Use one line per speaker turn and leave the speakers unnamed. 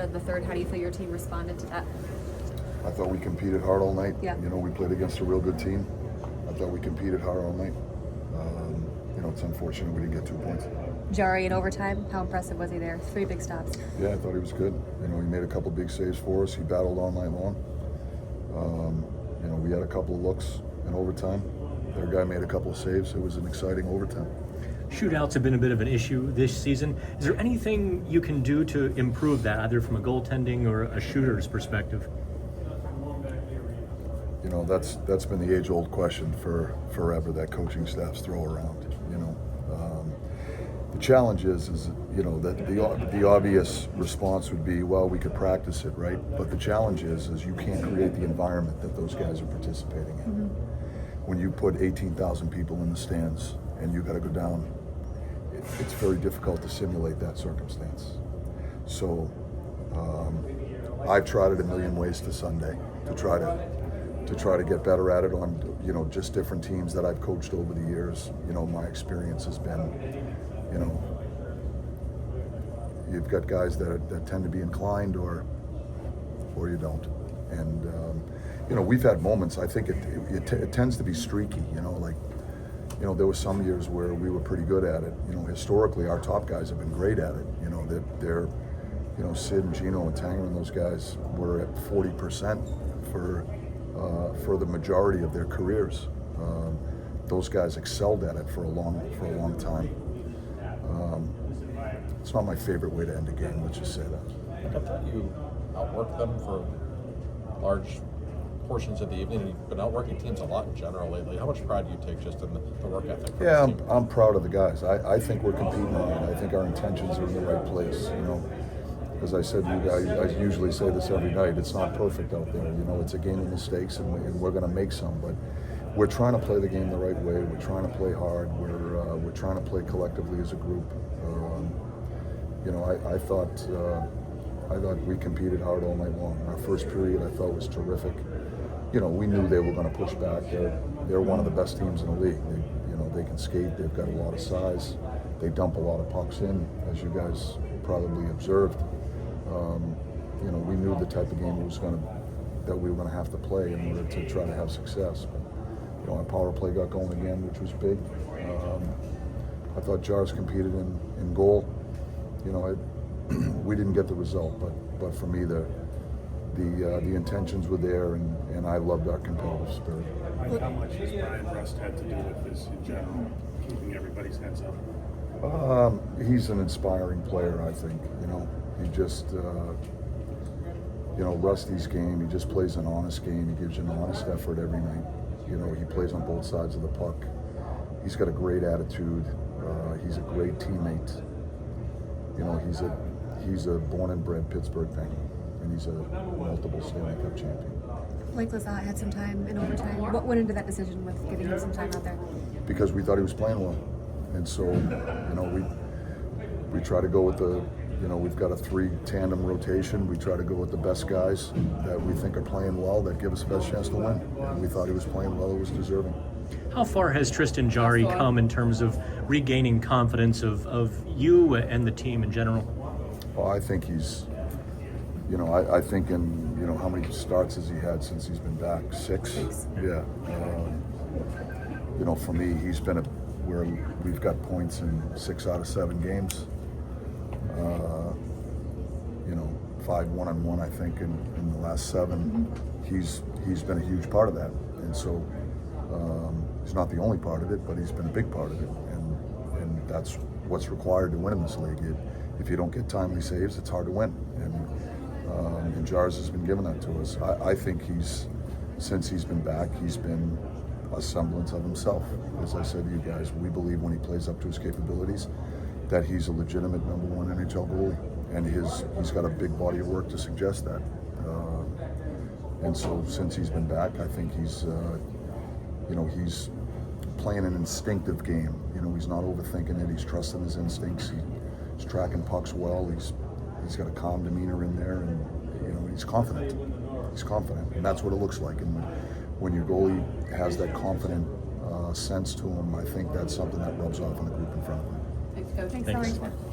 in the third. How do you feel your team responded to that?
I thought we competed hard all night.
Yeah.
You know, we played against a real good team. I thought we competed hard all night. You know, it's unfortunate we didn't get 2 points.
Jari in overtime, how impressive was he there? 3 big stops.
Yeah, I thought he was good. You know, he made a couple big saves for us. He battled all night long. You know, we had a couple of looks in overtime. Their guy made a couple of saves. It was an exciting overtime.
Shootouts have been a bit of an issue this season. Is there anything you can do to improve that, either from a goaltending or a shooter's perspective?
You know, that's been the age-old question for forever that coaching staffs throw around. You know, the challenge is you know that the obvious response would be, well, we could practice it, right? But the challenge is you can't create the environment that those guys are participating in. Mm-hmm. When you put 18,000 people in the stands and you got to go down, it's very difficult to simulate that circumstance. So I've tried it a million ways to Sunday to try to get better at it on, you know, just different teams that I've coached over the years. You know, my experience has been, you know, you've got guys that tend to be inclined or you don't. And, you know, we've had moments, I think it tends to be streaky, you know, like, you know, there were some years where we were pretty good at it. You know, historically, our top guys have been great at it. You know, they're you know, Sid and Gino and Tanger and those guys were at 40% for the majority of their careers. Those guys excelled at it for a long time. It's not my favorite way to end a game, let's just say that.
I thought you outworked them for large portions of the evening, and you've been outworking teams a lot in general lately. How much pride do you take just in the work ethic?
Yeah, I'm proud of the guys. I think we're competing hard. I think our intentions are in the right place, you know. As I said to you guys, I usually say this every night, it's not perfect out there. You know, it's a game of mistakes, and we're going to make some, but we're trying to play the game the right way. We're trying to play hard. We're trying to play collectively as a group. You know, I thought we competed hard all night long. Our first period, I thought, was terrific. You know, we knew they were going to push back. They're one of the best teams in the league. You know, they can skate. They've got a lot of size. They dump a lot of pucks in, as you guys probably observed. You know, we knew the type of game that we were going to have to play in order to try to have success. But, you know, our power play got going again, which was big. I thought Jars competed in goal. You know, we didn't get the result, but for me, the intentions were there, and I loved our competitive spirit.
Like, how much has Brian Rust had to do with this in general, keeping everybody's heads up?
He's an inspiring player, I think. You know, he just, you know, Rusty's game, he just plays an honest game. He gives you an honest effort every night. You know, he plays on both sides of the puck. He's got a great attitude. He's a great teammate. You know, he's a born and bred Pittsburgh Penguin, and he's a multiple Stanley Cup champion.
Blake Lizotte had some time in overtime. What went into that decision with giving him some time out there?
Because we thought he was playing well, and so, you know, we try to go with the, you know, we've got a 3 tandem rotation. We try to go with the best guys that we think are playing well, that give us the best chance to win. And we thought he was playing well, it was deserving.
How far has Tristan Jarry come in terms of regaining confidence of you and the team in general?
Well, I think he's, you know, I think in, you know, how many starts has he had since he's been back? 6? Yeah. You know, for me, he's been where we've got points in 6 out of 7 games. You know, 5 1-on-1, I think, in the last 7. He's been a huge part of that, and so he's not the only part of it, but he's been a big part of it, and that's what's required to win in this league. If you don't get timely saves, it's hard to win, and Jars has been giving that to us. I think since he's been back, he's been a semblance of himself. As I said to you guys, we believe when he plays up to his capabilities that he's a legitimate #1 NHL goalie, and he's got a big body of work to suggest that. And so since he's been back, I think he's, you know, he's playing an instinctive game. You know, he's not overthinking it. He's trusting his instincts. He's tracking pucks well. He's got a calm demeanor in there, and you know, he's confident. He's confident, and that's what it looks like. And when your goalie has that confident sense to him, I think that's something that rubs off in the group in front of him.
Thanks, Coach. Thanks.